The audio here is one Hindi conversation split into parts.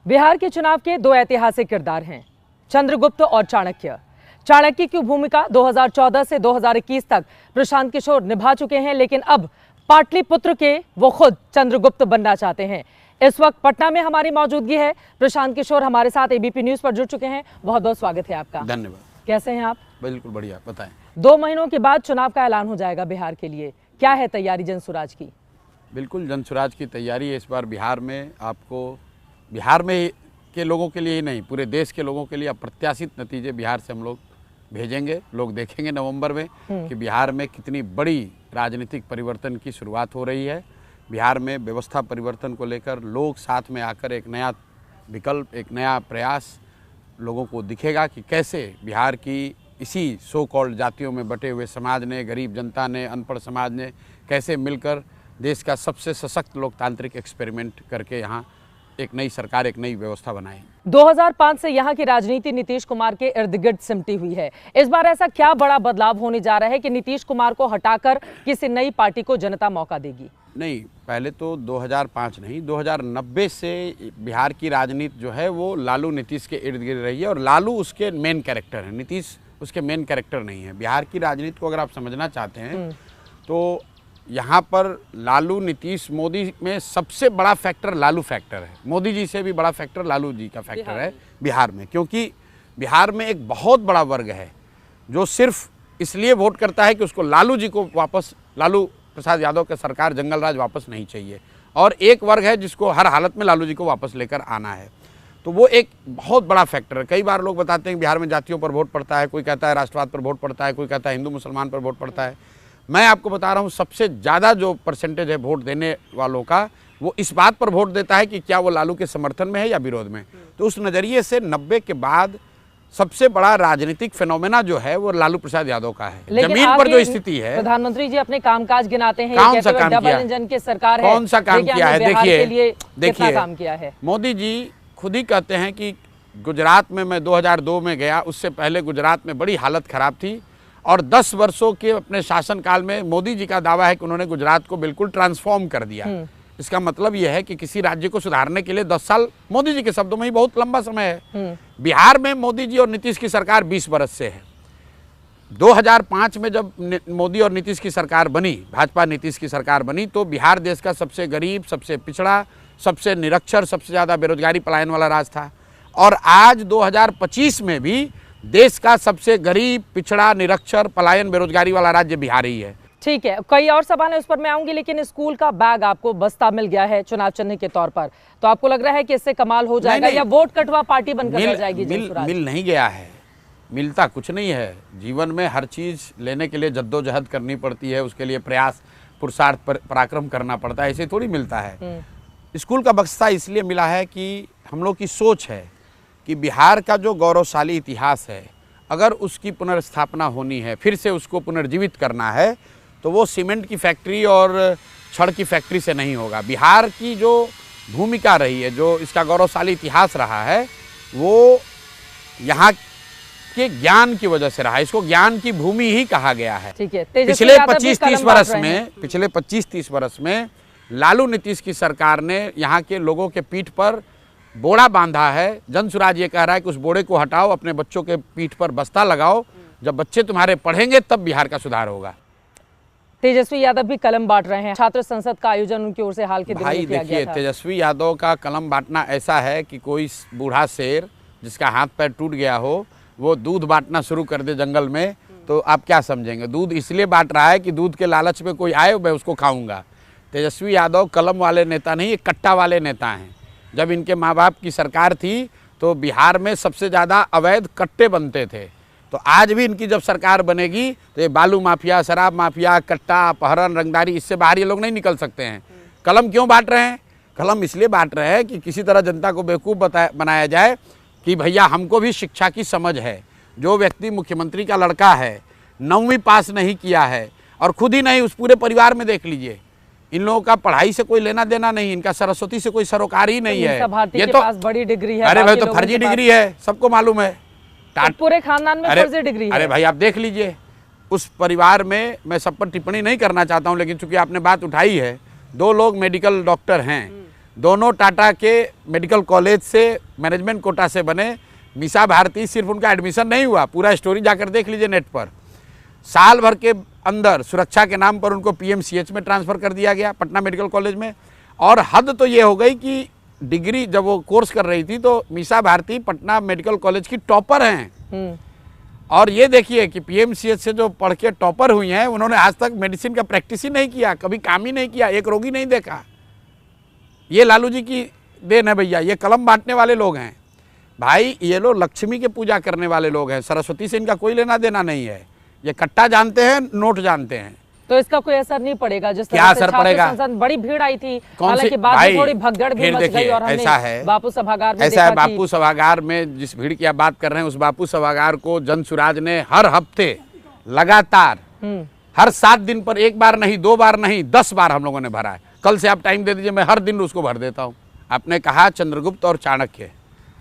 बिहार के चुनाव के दो ऐतिहासिक किरदार हैं, चंद्रगुप्त और चाणक्य। चाणक्य की भूमिका 2014 से 2021 तक प्रशांत किशोर निभा चुके हैं, लेकिन अब पाटलिपुत्र के वो खुद चंद्रगुप्त बनना चाहते हैं। इस वक्त पटना में हमारी मौजूदगी है। प्रशांत किशोर हमारे साथ एबीपी न्यूज पर जुड़ चुके हैं। बहुत बहुत स्वागत है आपका। धन्यवाद। कैसे हैं आप? बिल्कुल बढ़िया, बताएं। 2 महीनों के बाद चुनाव का ऐलान हो जाएगा बिहार के लिए, क्या है तैयारी जनसुराज की? बिल्कुल, जनसुराज की तैयारी है इस बार बिहार में। आपको बिहार में के लोगों के लिए ही नहीं, पूरे देश के लोगों के लिए अप्रत्याशित नतीजे बिहार से हम लोग भेजेंगे। लोग देखेंगे नवंबर में कि बिहार में कितनी बड़ी राजनीतिक परिवर्तन की शुरुआत हो रही है। बिहार में व्यवस्था परिवर्तन को लेकर लोग साथ में आकर एक नया विकल्प, एक नया प्रयास लोगों को दिखेगा कि कैसे बिहार की इसी सो कॉल्ड जातियों में बटे हुए समाज ने, गरीब जनता ने, अनपढ़ समाज ने कैसे मिलकर देश का सबसे सशक्त लोकतांत्रिक एक्सपेरिमेंट करके यहाँ एक नई सरकार, एक नई व्यवस्था बनाई। 2005 से यहाँ की राजनीति नीतीश कुमार के इर्द गिर्द सिमटी हुई है। इस बार ऐसा क्या बड़ा बदलाव होने जा रहा है कि नीतीश कुमार को हटाकर किसी नई पार्टी को जनता मौका देगी? नहीं, पहले तो 2005 नहीं, 2090 से बिहार की राजनीति जो है वो लालू नीतीश के इर्द गिर्द रही है और लालू उसके मेन कैरेक्टर है, नीतीश उसके मेन कैरेक्टर नहीं है। बिहार की राजनीति को अगर आप समझना चाहते हैं तो यहाँ पर लालू, नीतीश, मोदी में सबसे बड़ा फैक्टर लालू फैक्टर है। मोदी जी से भी बड़ा फैक्टर लालू जी का फैक्टर है बिहार में, क्योंकि बिहार में एक बहुत बड़ा वर्ग है जो सिर्फ इसलिए वोट करता है कि उसको लालू जी को वापस, लालू प्रसाद यादव के सरकार, जंगल राज वापस नहीं चाहिए, और एक वर्ग है जिसको हर हालत में लालू जी को वापस लेकर आना है। तो वो एक बहुत बड़ा फैक्टर है। कई बार लोग बताते हैं कि बिहार में जातियों पर वोट पड़ता है, कोई कहता है राष्ट्रवाद पर वोट पड़ता है, कोई कहता है हिंदू मुसलमान पर वोट पड़ता है। मैं आपको बता रहा हूँ, सबसे ज़्यादा जो परसेंटेज है वोट देने वालों का, वो इस बात पर वोट देता है कि क्या वो लालू के समर्थन में है या विरोध में। तो उस नज़रिए से 90 के बाद सबसे बड़ा राजनीतिक फिनोमेना जो है वो लालू प्रसाद यादव का है। जमीन पर जो स्थिति है, प्रधानमंत्री जी अपने कामकाज गिनाते हैं, कौन सा काम डबल किया, इंजन की सरकार है, कौन सा काम किया है? देखिए काम किया है मोदी जी खुद ही कहते हैं कि गुजरात में मैं 2002 में गया, उससे पहले गुजरात में बड़ी हालत खराब थी, और 10 वर्षों के अपने शासनकाल में मोदी जी का दावा है कि उन्होंने गुजरात को बिल्कुल ट्रांसफॉर्म कर दिया। इसका मतलब यह है कि किसी राज्य को सुधारने के लिए 10 साल, मोदी जी के शब्दों में ही बहुत लंबा समय है। बिहार में मोदी जी और नीतीश की सरकार 20 वर्ष से है। 2005 में जब मोदी और नीतीश की सरकार बनी, भाजपा नीतीश की सरकार बनी, तो बिहार देश का सबसे गरीब, सबसे पिछड़ा, सबसे निरक्षर, सबसे ज़्यादा बेरोजगारी पलायन वाला राज्य था। और आज 2025 में भी देश का सबसे गरीब, पिछड़ा, निरक्षर, पलायन, बेरोजगारी वाला राज्य बिहार ही है। ठीक है, कई और सवाल है, उस पर मैं आऊंगी, लेकिन स्कूल का बैग आपको बस्ता मिल गया है चुनाव चिन्ह के तौर पर, तो आपको लग रहा है कि इससे कमाल हो जाएगा या वोट कटवा पार्टी बनकर रह जाएगी? मिल नहीं गया है, मिलता कुछ नहीं है। जीवन में हर चीज लेने के लिए जद्दोजहद करनी पड़ती है, उसके लिए प्रयास, पुरुषार्थ, पराक्रम करना पड़ता है, ऐसे थोड़ी मिलता है। स्कूल का बस्ता इसलिए मिला है कि हम लोग की सोच है कि बिहार का जो गौरवशाली इतिहास है, अगर उसकी पुनर्स्थापना होनी है, फिर से उसको पुनर्जीवित करना है, तो वो सीमेंट की फैक्ट्री और छड़ की फैक्ट्री से नहीं होगा। बिहार की जो भूमिका रही है, जो इसका गौरवशाली इतिहास रहा है, वो यहाँ के ज्ञान की वजह से रहा है। इसको ज्ञान की भूमि ही कहा गया है। पिछले 25-30 वर्ष में लालू नीतीश की सरकार ने यहाँ के लोगों के पीठ पर बोड़ा बांधा है। जनसुराज ये कह रहा है कि उस बोड़े को हटाओ, अपने बच्चों के पीठ पर बस्ता लगाओ, जब बच्चे तुम्हारे पढ़ेंगे तब बिहार का सुधार होगा। तेजस्वी यादव भी कलम बांट रहे हैं, छात्र संसद का आयोजन उनकी ओर से हाल के दिनों में किया गया था। देखिए, तेजस्वी यादव का कलम बांटना ऐसा है कि कोई बूढ़ा शेर जिसका हाथ पैर टूट गया हो, वो दूध बांटना शुरू कर दे जंगल में, तो आप क्या समझेंगे? दूध इसलिए बांट रहा है कि दूध के लालच में कोई आए, मैं उसको खाऊंगा। तेजस्वी यादव कलम वाले नेता नहीं, ये कट्टा वाले नेता हैं। जब इनके माँ बाप की सरकार थी तो बिहार में सबसे ज़्यादा अवैध कट्टे बनते थे। तो आज भी इनकी जब सरकार बनेगी तो ये बालू माफिया, शराब माफिया, कट्टा, अपहरण, रंगदारी, इससे बाहर ये लोग नहीं निकल सकते हैं। कलम क्यों बांट रहे हैं? कलम इसलिए बांट रहे हैं कि किसी तरह जनता को बेवकूफ़ बनाया जाए कि भैया हमको भी शिक्षा की समझ है। जो व्यक्ति मुख्यमंत्री का लड़का है, 9वीं पास नहीं किया है, और खुद ही नहीं, उस पूरे परिवार में देख लीजिए, इन लोगों का पढ़ाई से कोई लेना देना नहीं, इनका सरस्वती से कोई सरोकार ही नहीं है। ये तो बड़ी डिग्री है। अरे भाई, तो फर्जी डिग्री है, सबको मालूम है। पूरे खानदान में फर्जी डिग्री है। अरे भाई आप देख लीजिए, उस परिवार में मैं सब पर टिप्पणी नहीं करना चाहता हूं, लेकिन चूंकि आपने बात उठाई है, 2 लोग मेडिकल डॉक्टर हैं, दोनों टाटा के मेडिकल कॉलेज से मैनेजमेंट कोटा से बने। मीसा भारती सिर्फ उनका एडमिशन नहीं हुआ, पूरा स्टोरी जाकर देख लीजिए नेट पर। साल भर के अंदर सुरक्षा के नाम पर उनको पीएमसीएच में ट्रांसफ़र कर दिया गया, पटना मेडिकल कॉलेज में। और हद तो ये हो गई कि डिग्री जब वो कोर्स कर रही थी तो मीसा भारती पटना मेडिकल कॉलेज की टॉपर हैं। और ये देखिए कि पीएमसीएच से जो पढ़ के टॉपर हुई हैं, उन्होंने आज तक मेडिसिन का प्रैक्टिस ही नहीं किया, कभी काम ही नहीं किया, एक रोगी नहीं देखा। ये लालू जी की देन है भैया, ये कलम बांटने वाले लोग हैं भाई। ये लोग लक्ष्मी के पूजा करने वाले लोग हैं, सरस्वती से इनका कोई लेना देना नहीं है। ये कट्टा जानते हैं, नोट जानते हैं। तो इसका कोई असर नहीं पड़ेगा? जिस क्या असर पड़ेगा? बड़ी भीड़ आई थी, हालांकि बाद में थोड़ी भगदड़ भी मच गई और हमने ऐसा है बापू सभागार में ऐसा है, बापू सभागार में जिस भीड़ की आप बात कर रहे हैं, उस बापू सभागार को जन सुराज ने हर हफ्ते लगातार हर 7 दिन पर 1 बार नहीं, 2 बार नहीं, 10 बार हम लोगों ने भरा है। कल से आप टाइम दे दीजिए, मैं हर दिन उसको भर देता हूँ। आपने कहा चंद्रगुप्त और चाणक्य,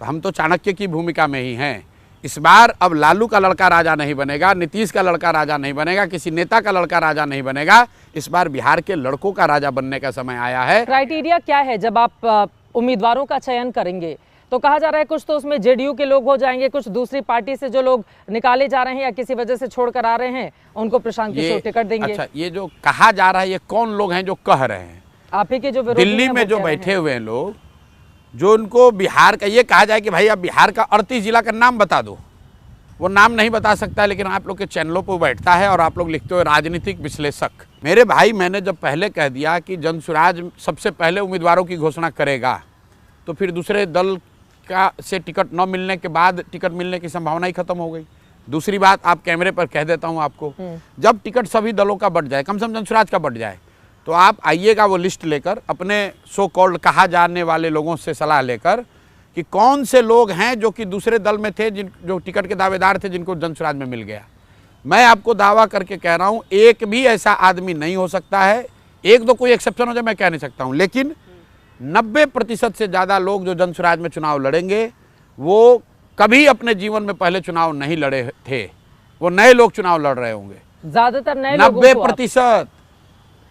तो हम तो चाणक्य की भूमिका में ही हैं। इस बार अब लालू का लड़का राजा नहीं बनेगा, नीतीश का लड़का राजा नहीं बनेगा, किसी नेता का लड़का राजा नहीं बनेगा। इस बार बिहार के लड़कों का राजा बनने का समय आया है। क्राइटेरिया क्या है जब आप उम्मीदवारों का चयन करेंगे? तो कहा जा रहा है कुछ तो उसमें जेडीयू के लोग हो जाएंगे, कुछ दूसरी पार्टी से जो लोग निकाले जा रहे हैं या किसी वजह से छोड़कर आ रहे हैं, उनको प्रशांत किशोर टिकट देंगे। अच्छा, ये जो कहा जा रहा है, ये कौन लोग हैं जो कह रहे हैं? आप ही के जो विरोधी दिल्ली में जो बैठे हुए हैं लोग, जो उनको बिहार का ये कहा जाए कि भाई आप बिहार का 38 जिला का नाम बता दो, वो नाम नहीं बता सकता, लेकिन आप लोग के चैनलों पर बैठता है और आप लोग लिखते हो राजनीतिक विश्लेषक। मेरे भाई, मैंने जब पहले कह दिया कि जनसुराज सबसे पहले उम्मीदवारों की घोषणा करेगा, तो फिर दूसरे दल का से टिकट न मिलने के बाद टिकट मिलने की संभावना ही खत्म हो गई। दूसरी बात आप कैमरे पर कह देता हूं आपको, जब टिकट सभी दलों का बट जाए, कम से कम जनसुराज का बट जाए, तो आप आइएगा वो लिस्ट लेकर, अपने सो कॉल्ड कहा जाने वाले लोगों से सलाह लेकर कि कौन से लोग हैं जो कि दूसरे दल में थे, जो टिकट के दावेदार थे, जिनको जनसुराज में मिल गया। मैं आपको दावा करके कह रहा हूं, एक भी ऐसा आदमी नहीं हो सकता है। एक दो कोई एक्सेप्शन हो जाए मैं कह नहीं सकता हूं, लेकिन 90% से ज़्यादा लोग जो जनसुराज में चुनाव लड़ेंगे, वो कभी अपने जीवन में पहले चुनाव नहीं लड़े थे। वो नए लोग चुनाव लड़ रहे होंगे, ज्यादातर नए 90%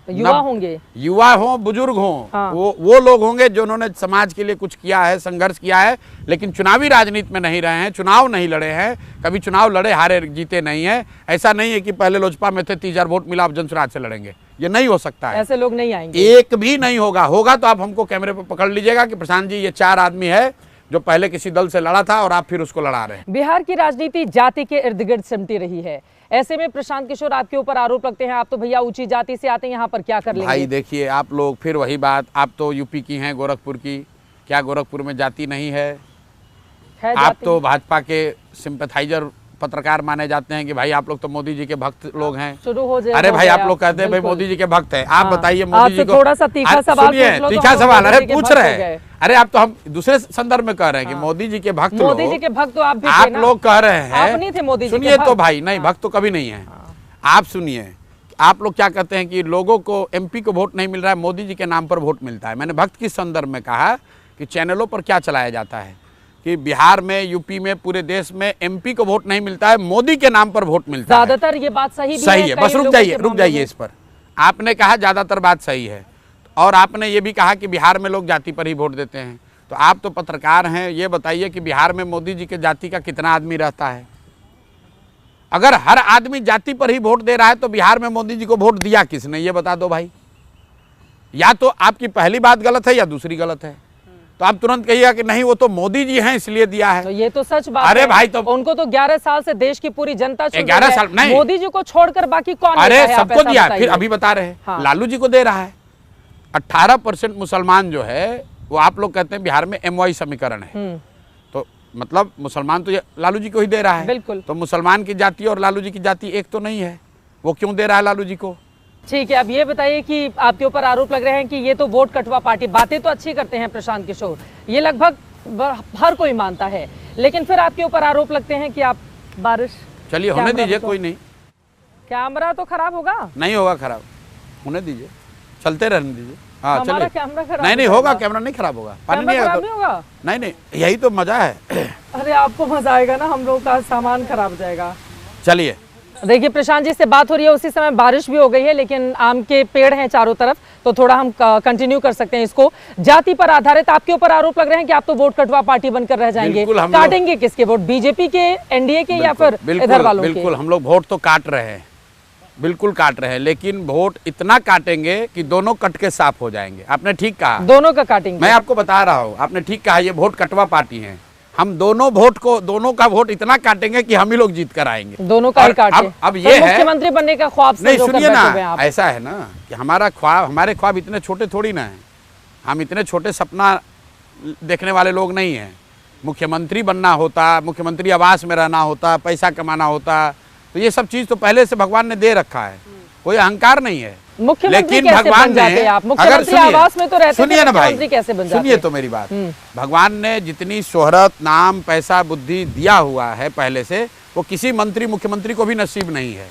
युवा होंगे, युवा हो, बुजुर्ग हो। हाँ। वो लोग होंगे जिन्होंने समाज के लिए कुछ किया है, संघर्ष किया है, लेकिन चुनावी राजनीति में नहीं रहे हैं, चुनाव नहीं लड़े हैं, कभी चुनाव लड़े हारे जीते नहीं है। ऐसा नहीं है कि पहले लोजपा में थे, 30,000 वोट मिला, अब जनसुराज से लड़ेंगे, ये नहीं हो सकता है। ऐसे लोग नहीं आएंगे, एक भी नहीं होगा। होगा तो आप हमको कैमरे पर पकड़ लीजिएगा कि प्रशांत जी ये 4 आदमी है जो पहले किसी दल से लड़ा था और आप फिर उसको लड़ा रहे हैं। बिहार की राजनीति जाति के इर्द गिर्द सिमटी रही है। ऐसे में प्रशांत किशोर आपके ऊपर आरोप लगते हैं, आप तो भैया ऊंची जाति से आते हैं, यहाँ पर क्या कर लेंगे? भाई देखिए, आप लोग फिर वही बात, आप तो यूपी की हैं, गोरखपुर की, क्या गोरखपुर में जाति नहीं है? आप तो भाजपा के सिंपैथाइजर पत्रकार माने जाते हैं कि भाई आप लोग तो मोदी जी के भक्त लोग हैं। शुरू हो जाए। अरे भाई आप लोग कहते हैं भाई मोदी जी के भक्त हैं, आप बताइए मोदी जी को थोड़ा सा तीखा सवाल सुनिए, तीखा सवाल, अरे पूछ रहे हैं। अरे आप तो हम दूसरे संदर्भ में कह रहे हैं कि मोदी जी के भक्त, मोदी जी के भक्त तो आप भी आप लोग कह रहे हैं, आप नहीं थे मोदी जी के सुनिए तो भाई, नहीं भक्त तो कभी नहीं है। आप सुनिए, आप लोग क्या कहते हैं कि लोगों को एमपी को वोट नहीं मिल रहा है, मोदी जी के नाम पर वोट मिलता है। मैंने भक्त किस संदर्भ में कहा कि चैनलों पर क्या चलाया जाता है कि बिहार में, यूपी में, पूरे देश में एमपी को वोट नहीं मिलता है, मोदी के नाम पर वोट मिलता है। ज्यादातर ये बात सही है। बस रुक जाइए इस पर। आपने कहा ज्यादातर बात सही है, और आपने ये भी कहा कि बिहार में लोग जाति पर ही वोट देते हैं। तो आप तो पत्रकार हैं, ये बताइए कि बिहार में मोदी जी के जाति का कितना आदमी रहता है? अगर हर आदमी जाति पर ही वोट दे रहा है तो बिहार में मोदी जी को वोट दिया किसने, ये बता दो भाई। या तो आपकी पहली बात गलत है या दूसरी गलत है। तो आप तुरंत कहिएगा कि नहीं वो तो मोदी जी हैं इसलिए दिया है। तो ये तो सच बात अरे है। भाई तो उनको तो 11 साल से देश की पूरी जनता चुन 11 साल नहीं, मोदी जी को छोड़कर बाकी कौन? अरे सबको दिया, फिर अभी बता रहे हैं। हाँ। लालू जी को दे रहा है। 18% मुसलमान जो है वो आप लोग कहते हैं बिहार में MY समीकरण है, तो मतलब मुसलमान तो लालू जी को ही दे रहा है। बिल्कुल। तो मुसलमान की जाति और लालू जी की जाति एक तो नहीं है, वो क्यों दे रहा है लालू जी को? ठीक है, अब ये बताइए कि आपके ऊपर आरोप लग रहे हैं कि ये तो वोट कटवा पार्टी, बातें तो अच्छी करते हैं प्रशांत किशोर, ये लगभग हर कोई मानता है, लेकिन फिर आपके ऊपर आरोप लगते हैं कि आप बारिश। चलिए होने दीजिए, कोई नहीं। कैमरा तो खराब होगा? नहीं होगा खराब, होने दीजिए, चलते रहने दीजिए। हाँ हमारा चलिए। कैमरा खराब नहीं होगा, कैमरा नहीं खराब होगा, पानी नहीं होगा। नहीं, यही तो मजा है। अरे आपको मजा आएगा ना, हम लोग का सामान खराब हो जाएगा। चलिए देखिए प्रशांत जी से बात हो रही है, उसी समय बारिश भी हो गई है, लेकिन आम के पेड़ हैं चारों तरफ, तो थोड़ा हम कंटिन्यू कर सकते हैं इसको। जाति पर आधारित आपके ऊपर आरोप लग रहे हैं कि आप तो वोट कटवा पार्टी बनकर रह जाएंगे, काटेंगे किसके वोट, बीजेपी के, एनडीए के, या फिर इधर वालों के? बिल्कुल, हम लोग वोट तो काट रहे हैं, बिल्कुल काट रहे हैं, लेकिन वोट इतना काटेंगे कि दोनों कट के साफ हो जाएंगे। आपने ठीक कहा, दोनों का काटेंगे। मैं आपको बता रहा हूँ, आपने ठीक कहा, ये वोट कटवा पार्टी है। हम दोनों का वोट इतना काटेंगे कि हम ही लोग जीत कर आएंगे, दोनों का ही काटे। अब ये है मुख्यमंत्री बनने का ख्वाब नहीं, सुनिए ना, ऐसा है ना कि हमारे ख्वाब इतने छोटे थोड़ी ना है, हम इतने छोटे सपना देखने वाले लोग नहीं हैं। मुख्यमंत्री बनना होता, मुख्यमंत्री आवास में रहना होता, पैसा कमाना होता, तो ये सब चीज तो पहले से भगवान ने दे रखा है, कोई अहंकार नहीं है। लेकिन भगवान ने, अगर आवास में तो रहते, सुनिए ना भाई, कैसे बन जाते? सुनिए तो मेरी बात, भगवान ने जितनी शोहरत, नाम, पैसा, बुद्धि दिया हुआ है पहले से, वो किसी मंत्री मुख्यमंत्री को भी नसीब नहीं है।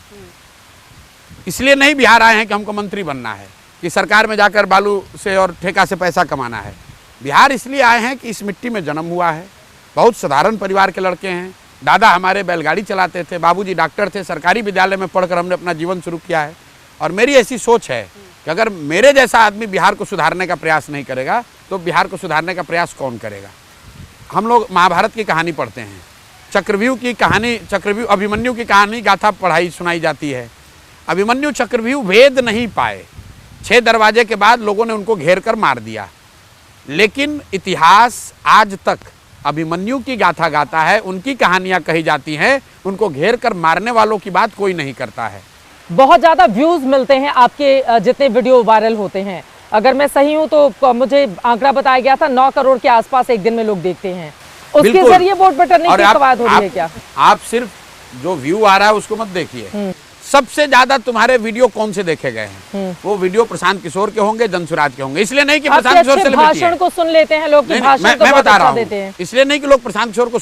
इसलिए नहीं बिहार आए हैं कि हमको मंत्री बनना है, कि सरकार में जाकर बालू से और ठेका से पैसा कमाना है। बिहार इसलिए आए हैं कि इस मिट्टी में जन्म हुआ है, बहुत साधारण परिवार के लड़के हैं, दादा हमारे बैलगाड़ी चलाते थे, बाबूजी डॉक्टर थे, सरकारी विद्यालय में पढ़कर हमने अपना जीवन शुरू किया है। और मेरी ऐसी सोच है कि अगर मेरे जैसा आदमी बिहार को सुधारने का प्रयास नहीं करेगा तो बिहार को सुधारने का प्रयास कौन करेगा? हम लोग महाभारत की कहानी पढ़ते हैं, चक्रव्यूह की कहानी, अभिमन्यु की कहानी गाथा पढ़ाई सुनाई जाती है। अभिमन्यु चक्रव्यूह भेद नहीं पाए, 6 दरवाजे के बाद लोगों ने उनको घेर कर मार दिया, लेकिन इतिहास आज तक अभिमन्यु की गाथा गाता है, उनकी कहानियां कही जाती हैं, उनको घेर कर मारने वालों की बात कोई नहीं करता है। बहुत ज्यादा व्यूज मिलते हैं आपके जितने वीडियो वायरल होते हैं, अगर मैं सही हूं तो मुझे आंकड़ा बताया गया था 9 करोड़ के आसपास एक दिन में लोग देखते हैं, उसके जरिए वोट बटोरने की कवायद हो रही है क्या? आप सिर्फ जो व्यू आ रहा है उसको मत देखिए, सबसे ज्यादा तुम्हारे वीडियो कौन से देखे गए हैं? वो वीडियो प्रशांत किशोर के होंगे, जनसुराज के होंगे। इसलिए नहीं कि प्रशांत किशोर सेलिब्रिटी है, भाषण को सुन लेते हैं लोग, मैं बता रहा हूँ, इसलिए नहीं कि लोग प्रशांत किशोर को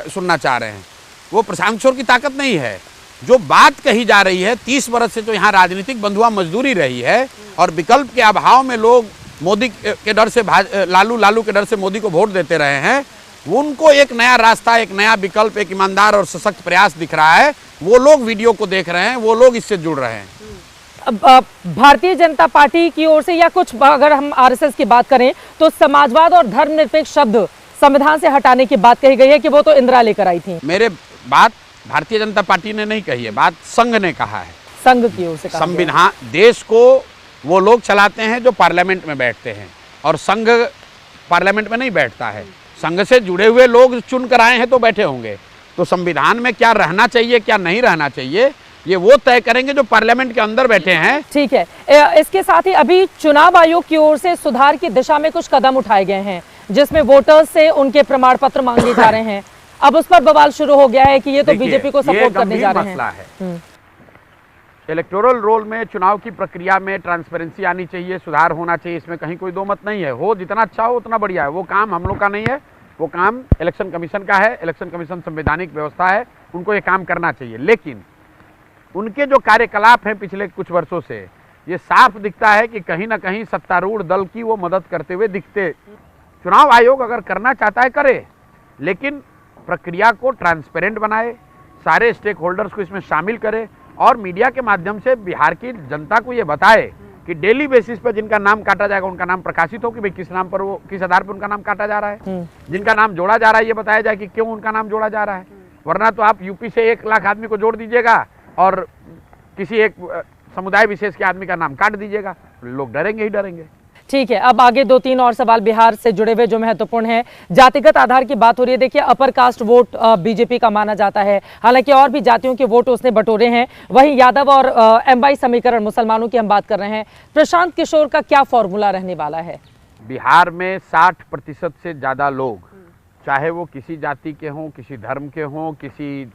सुनना चाह रहे हैं, वो प्रशांत किशोर की ताकत नहीं है। जो बात कही जा रही है, 30 वर्ष से जो यहाँ राजनीतिक बंधुआ मजदूरी रही है और विकल्प के अभाव में लोग मोदी के डर से लालू के डर से मोदी को वोट देते रहे हैं, उनको एक नया रास्ता, एक नया विकल्प, एक ईमानदार और सशक्त प्रयास दिख रहा है। वो लोग वीडियो को देख रहे हैं, वो लोग इससे जुड़ रहे हैं। भारतीय जनता पार्टी की ओर से, या कुछ अगर हम आरएसएस की बात करें तो समाजवाद और धर्मनिरपेक्ष शब्द संविधान से हटाने की बात कही गई है कि वो तो इंदिरा लेकर आई थी। मेरे बात भारतीय जनता पार्टी ने नहीं कही है, बात संघ ने कहा है, संघ की ओर से। संविधान, देश को वो लोग चलाते हैं जो पार्लियामेंट में बैठते हैं, और संघ पार्लियामेंट में नहीं बैठता है। संघ से जुड़े हुए लोग चुन कर आए हैं तो बैठे होंगे, तो संविधान में क्या रहना चाहिए, क्या नहीं रहना चाहिए, ये वो तय करेंगे जो पार्लियामेंट के अंदर बैठे हैं। ठीक है, इसके साथ ही अभी चुनाव आयोग की ओर से सुधार की दिशा में कुछ कदम उठाए गए हैं, जिसमें वोटर्स से उनके प्रमाण पत्र मांगे जा रहे हैं। अब उस पर बवाल शुरू हो गया है कि ये तो बीजेपी को सपोर्ट करने जा रहे हैं। इलेक्टोरल रोल में, चुनाव की प्रक्रिया में ट्रांसपेरेंसी आनी चाहिए, सुधार होना चाहिए, इसमें कहीं कोई दो मत नहीं है। हो जितना अच्छा हो उतना बढ़िया है, वो काम हम लोग का नहीं है, वो काम इलेक्शन कमीशन का है। इलेक्शन कमीशन संवैधानिक व्यवस्था है, उनको ये काम करना चाहिए। लेकिन उनके जो कार्यकलाप हैं पिछले कुछ वर्षों से, ये साफ दिखता है कि कहीं ना कहीं सत्तारूढ़ दल की वो मदद करते हुए दिखते। चुनाव आयोग अगर करना चाहता है करे, लेकिन प्रक्रिया को ट्रांसपेरेंट बनाए, सारे स्टेक होल्डर्स को इसमें शामिल करे और मीडिया के माध्यम से बिहार की जनता को ये बताए कि डेली बेसिस पर जिनका नाम काटा जाएगा उनका नाम प्रकाशित हो कि भाई किस नाम पर, वो किस आधार पर उनका नाम काटा जा रहा है। जिनका नाम जोड़ा जा रहा है ये बताया जाए कि क्यों उनका नाम जोड़ा जा रहा है। वरना तो आप यूपी से 1 लाख आदमी को जोड़ दीजिएगा और किसी एक समुदाय विशेष के आदमी का नाम काट दीजिएगा, लोग डरेंगे ही डरेंगे। ठीक है, अब आगे 2-3 और सवाल बिहार से जुड़े हुए जो महत्वपूर्ण है। जातिगत आधार की बात हो रही है। देखिए, अपर कास्ट वोट बीजेपी का माना जाता है, हालांकि और भी जातियों के वोट उसने बटोरे हैं। वहीं यादव और एमवाई समीकरण, मुसलमानों की हम बात कर रहे हैं। प्रशांत किशोर का क्या फॉर्मूला रहने वाला है? बिहार में 60% से ज्यादा लोग, चाहे वो किसी जाति के हों, किसी धर्म के हों, किसी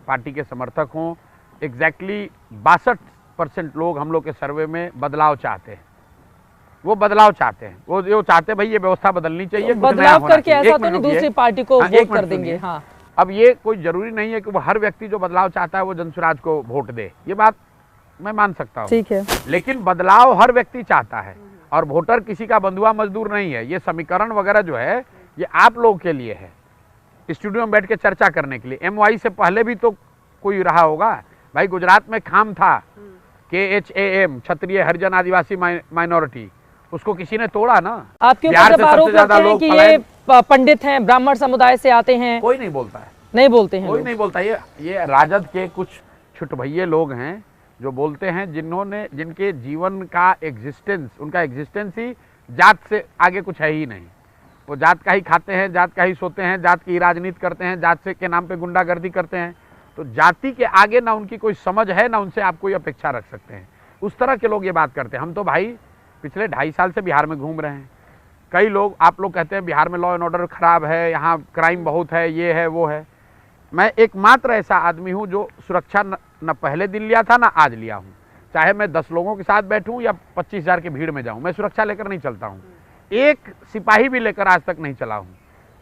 पार्टी के समर्थक हों, एग्जैक्टली 62% लोग हम लोग के सर्वे में बदलाव चाहते हैं। वो बदलाव चाहते हैं, वो जो चाहते हैं भाई ये व्यवस्था बदलनी चाहिए, बदलाव करके ऐसा तो नहीं दूसरी पार्टी को वोट कर देंगे। हाँ, अब ये कोई जरूरी नहीं है कि वो हर व्यक्ति जो बदलाव चाहता है वो जनसुराज को वोट दे, ये बात मैं मान सकता हूँ। ठीक है, लेकिन बदलाव हर व्यक्ति चाहता है और वोटर किसी का बंधुआ मजदूर नहीं है। ये समीकरण वगैरह जो है ये आप लोगों के लिए है, स्टूडियो में बैठ के चर्चा करने के लिए। एमवाई से पहले भी तो कोई रहा होगा, भाई गुजरात में खाम था, KHAM, क्षत्रिय हरिजन आदिवासी माइनॉरिटी, उसको किसी ने तोड़ा ना। आपके ऊपर जब आरोप लगते हैं कि ये पंडित हैं, ब्राह्मण समुदाय से आते हैं, कोई नहीं बोलता है, नहीं बोलते हैं, कोई नहीं बोलता। ये राजद के कुछ छुटभैये लोग हैं जो बोलते हैं, जिनके जीवन का एग्जिस्टेंस, उनका एग्जिस्टेंस ही जात से आगे कुछ है ही नहीं। वो जात का ही खाते हैं, जात का ही सोते हैं, जात की राजनीति करते हैं, जात से के नाम पे गुंडागर्दी करते हैं। तो जाति के आगे ना उनकी कोई समझ है, ना उनसे आप कोई अपेक्षा रख सकते हैं। उस तरह के लोग ये बात करते हैं। हम तो भाई पिछले 2.5 साल से बिहार में घूम रहे हैं। कई लोग, आप लोग कहते हैं बिहार में लॉ एंड ऑर्डर खराब है, यहाँ क्राइम बहुत है, ये है वो है। मैं एकमात्र ऐसा आदमी हूँ जो सुरक्षा न पहले दिन लिया था ना आज लिया हूँ। चाहे मैं 10 लोगों के साथ बैठूँ या 25,000 की भीड़ में जाऊँ, मैं सुरक्षा लेकर नहीं चलता हूँ। एक सिपाही भी लेकर आज तक नहीं चला हूँ।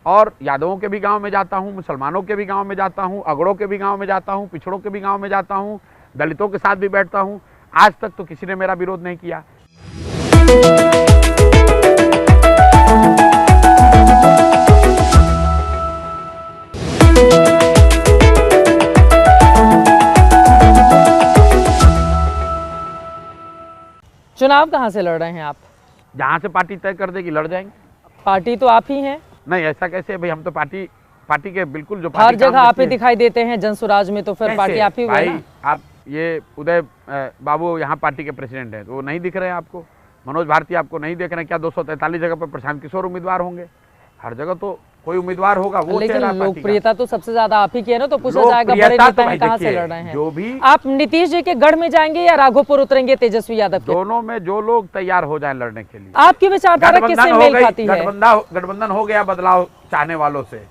और यादवों के भी गांव में जाता हूँ, मुसलमानों के भी गांव में जाता हूँ, अगड़ों के भी गांव में जाता हूँ, पिछड़ों के भी गांव में जाता हूँ, दलितों के साथ भी बैठता हूँ। आज तक तो किसी ने मेरा विरोध नहीं किया। चुनाव कहाँ से लड़ रहे हैं आप? जहाँ से पार्टी तय कर देगी लड़ जाएंगे। पार्टी तो आप ही हैं। नहीं, ऐसा कैसे भाई, हम तो पार्टी के बिल्कुल जो हर जगह आप ही दिखाई देते हैं, जनसुराज में, तो फिर पार्टी आप ही हुई ना? आप ये उदय बाबू यहाँ पार्टी के प्रेसिडेंट हैं, तो वो नहीं दिख रहे हैं आपको? मनोज भारती आपको नहीं देख रहे हैं क्या? 243 जगह पर प्रशांत किशोर उम्मीदवार होंगे, हर जगह तो कोई उम्मीदवार होगा। वो लेकिन लोकप्रियता तो सबसे ज्यादा आप ही की है ना, तो पूछा जाएगा बड़े नेता हैं, कहाँ से लड़ रहे हैं? जो भी आप नीतीश जी के गढ़ में जाएंगे या राघोपुर उतरेंगे तेजस्वी यादव के? दोनों में जो लोग तैयार हो जाए लड़ने के लिए। आपकी विचारधारा किससे मेल खाती है? गठबंधन हो गया बदलाव चाहने वालों से,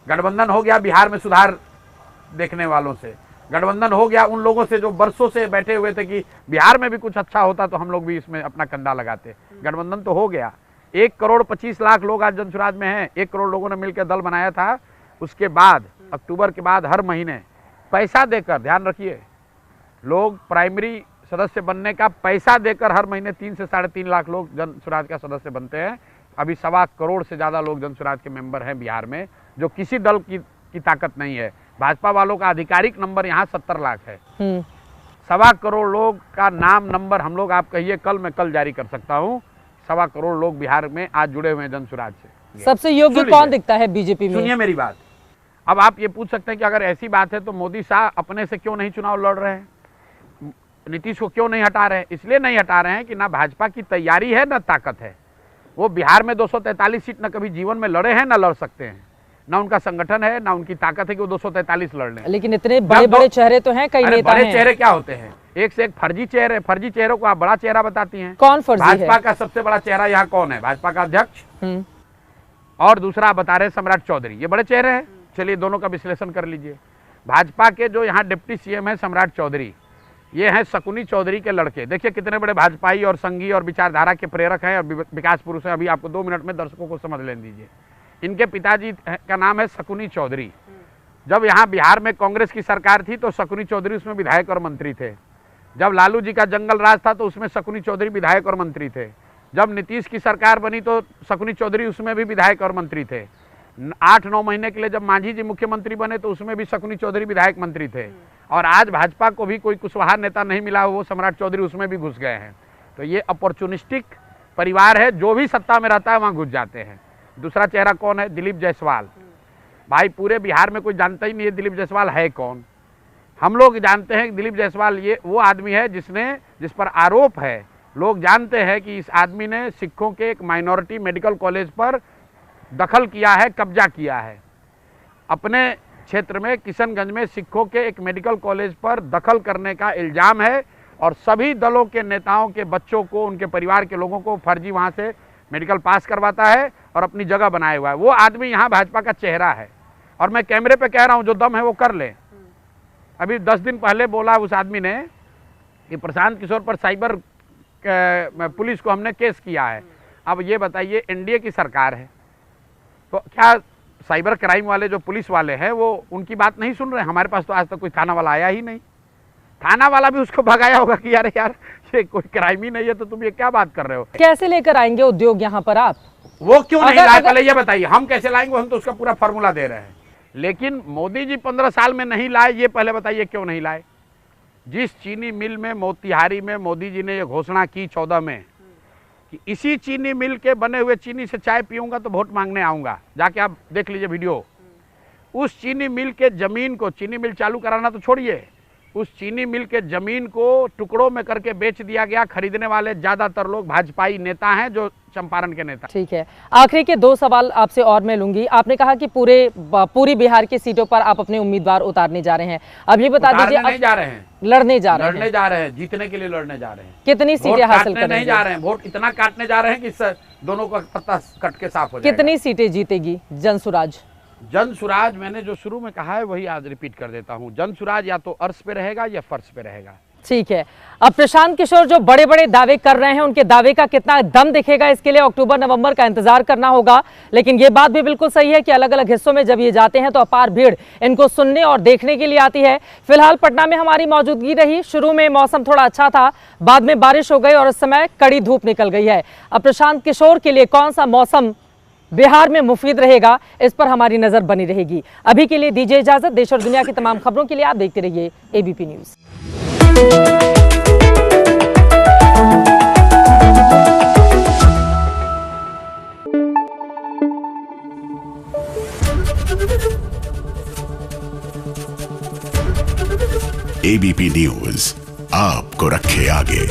गठबंधन हो गया बिहार में सुधार देखने वालों से, गठबंधन हो गया उन लोगों से जो बरसों से बैठे हुए थे कि बिहार में भी कुछ अच्छा होता तो हम लोग भी इसमें अपना कंधा लगाते। गठबंधन तो हो गया। 1,25,00,000 लोग आज जनसुराज में हैं। 1 करोड़ लोगों ने मिलकर दल बनाया था। उसके बाद अक्टूबर के बाद हर महीने पैसा देकर, ध्यान रखिए, लोग प्राइमरी सदस्य बनने का पैसा देकर हर महीने 3 से 3.5 लाख लोग जनसुराज का सदस्य बनते हैं। अभी 1.25 करोड़ से ज़्यादा लोग जनसुराज के मेंबर हैं बिहार में, जो किसी दल की ताकत नहीं है। भाजपा वालों का आधिकारिक नंबर यहाँ 70 लाख है। 1.25 करोड़ लोग का नाम नंबर हम लोग, आप कहिए मैं कल जारी कर सकता हूँ। 1.25 करोड़ लोग बिहार में आज जुड़े हुए हैं जनसुराज से। सबसे योग्य कौन दिखता है बीजेपी में? सुनिए मेरी बात। अब आप ये पूछ सकते हैं कि अगर ऐसी बात है तो मोदी शाह अपने से क्यों नहीं चुनाव लड़ रहे हैं, नीतीश को क्यों नहीं हटा रहे हैं? इसलिए नहीं हटा रहे हैं कि ना भाजपा की तैयारी है ना ताकत है। वो बिहार में 243 सीट न कभी जीवन में लड़े हैं, ना लड़ सकते हैं, ना उनका संगठन है, ना उनकी ताकत है कि वो 243 लड़ लें। लेकिन इतने बड़े बड़े चेहरे तो हैं, कई नेता हैं। बड़े चेहरे क्या होते हैं? एक से एक फर्जी चेहरे। फर्जी चेहरों को आप बड़ा चेहरा बताती हैं। कौन फर्जी है? भाजपा का सबसे बड़ा चेहरा यहाँ कौन है? भाजपा का अध्यक्ष, और दूसरा बता रहे सम्राट चौधरी। ये बड़े चेहरे हैं। चलिए दोनों का विश्लेषण कर लीजिए। भाजपा के जो यहाँ डिप्टी सीएम है सम्राट चौधरी, ये हैं शकुनी चौधरी के लड़के। देखिए कितने बड़े भाजपाई और संघी और विचारधारा के प्रेरक हैं और विकास पुरुष हैं। अभी आपको 2 मिनट में दर्शकों को समझ लेने दीजिए। इनके पिताजी का नाम है शकुनी चौधरी। जब यहाँ बिहार में कांग्रेस की सरकार थी तो शकुनी चौधरी उसमें विधायक और मंत्री थे। जब लालू जी का जंगल राज था तो उसमें शकुनी चौधरी विधायक और मंत्री थे। जब नीतीश की सरकार बनी तो शकुनी चौधरी उसमें भी विधायक और मंत्री थे। 8-9 महीने के लिए जब मांझी जी मुख्यमंत्री बने तो उसमें भी शकुनी चौधरी विधायक मंत्री थे। और आज भाजपा को भी कोई कुशवाहा नेता नहीं मिला, वो सम्राट चौधरी उसमें भी घुस गए हैं। तो ये अपॉर्चुनिस्टिक परिवार है, जो भी सत्ता में रहता है वहाँ घुस जाते हैं। दूसरा चेहरा कौन है? दिलीप जायसवाल। भाई पूरे बिहार में कोई जानता ही नहीं है दिलीप जायसवाल है कौन। हम लोग जानते हैं कि दिलीप जायसवाल ये वो आदमी है जिस पर आरोप है, लोग जानते हैं कि इस आदमी ने सिखों के एक माइनॉरिटी मेडिकल कॉलेज पर दखल किया है, कब्जा किया है। अपने क्षेत्र में किशनगंज में सिखों के एक मेडिकल कॉलेज पर दखल करने का इल्जाम है और सभी दलों के नेताओं के बच्चों को, उनके परिवार के लोगों को फर्जी वहाँ से मेडिकल पास करवाता है और अपनी जगह बनाए हुआ है। वो आदमी यहाँ भाजपा का चेहरा है। और मैं कैमरे पे कह रहा हूँ, जो दम है वो कर ले। अभी 10 दिन पहले बोला उस आदमी ने कि प्रशांत किशोर पर साइबर पुलिस को हमने केस किया है। अब ये बताइए, एनडीए की सरकार है तो क्या साइबर क्राइम वाले जो पुलिस वाले हैं वो उनकी बात नहीं सुन रहे? हमारे पास तो आज तक कोई थाना वाला आया ही नहीं। थाना वाला भी उसको भगाया होगा कि यार ये कोई क्राइम ही नहीं है, तो तुम ये क्या बात कर रहे हो? कैसे लेकर आएंगे उद्योग यहाँ पर आप? वो क्यों नहीं लाए? पहले ये बताइए, हम कैसे लाएंगे? हम तो उसका पूरा फॉर्मूला दे रहे हैं। लेकिन मोदी जी 15 साल में नहीं लाए, ये पहले बताइए क्यों नहीं लाए? जिस चीनी मिल में मोतिहारी में मोदी जी ने ये घोषणा की 14 में कि इसी चीनी मिल के बने हुए चीनी से चाय पीऊंगा तो वोट मांगने आऊँगा, जाके आप देख लीजिए वीडियो। उस चीनी मिल के ज़मीन को, चीनी मिल चालू कराना तो छोड़िए, उस चीनी मिल के ज़मीन को टुकड़ों में करके बेच दिया गया। खरीदने वाले ज़्यादातर लोग भाजपाई नेता हैं, जो चंपारण के नेता। ठीक है, आखिरी के 2 सवाल आपसे और मैं लूंगी। आपने कहा कि पूरी बिहार की सीटों पर आप अपने उम्मीदवार उतारने जा रहे हैं। अब ये बता दीजिए, नहीं जा रहे हैं, लड़ने जा रहे हैं, जीतने के लिए लड़ने जा रहे हैं। कितनी सीटें हासिल करने नहीं जा रहे हैं, वोट इतना काटने जा रहे हैं कि दोनों का पत्ता कट के साफ हो जाएगा। कितनी सीटें जीतेगी जनसुराज? जनसुराज मैंने जो शुरू में कहा है वही आज रिपीट कर देता हूं। जनसुराज या तो अर्श पे रहेगा या फर्श पे रहेगा। ठीक है, अब प्रशांत किशोर जो बड़े बड़े दावे कर रहे हैं, उनके दावे का कितना दम दिखेगा, इसके लिए अक्टूबर नवंबर का इंतजार करना होगा। लेकिन ये बात भी बिल्कुल सही है कि अलग अलग हिस्सों में जब ये जाते हैं तो अपार भीड़ इनको सुनने और देखने के लिए आती है। फिलहाल पटना में हमारी मौजूदगी रही। शुरू में मौसम थोड़ा अच्छा था, बाद में बारिश हो गई और इस समय कड़ी धूप निकल गई है। अब प्रशांत किशोर के लिए कौन सा मौसम बिहार में मुफीद रहेगा, इस पर हमारी नजर बनी रहेगी। अभी के लिए दीजिए इजाजत। देश और दुनिया की तमाम खबरों के लिए आप देखते रहिए एबीपी न्यूज। एबीपी न्यूज आपको रखे आगे।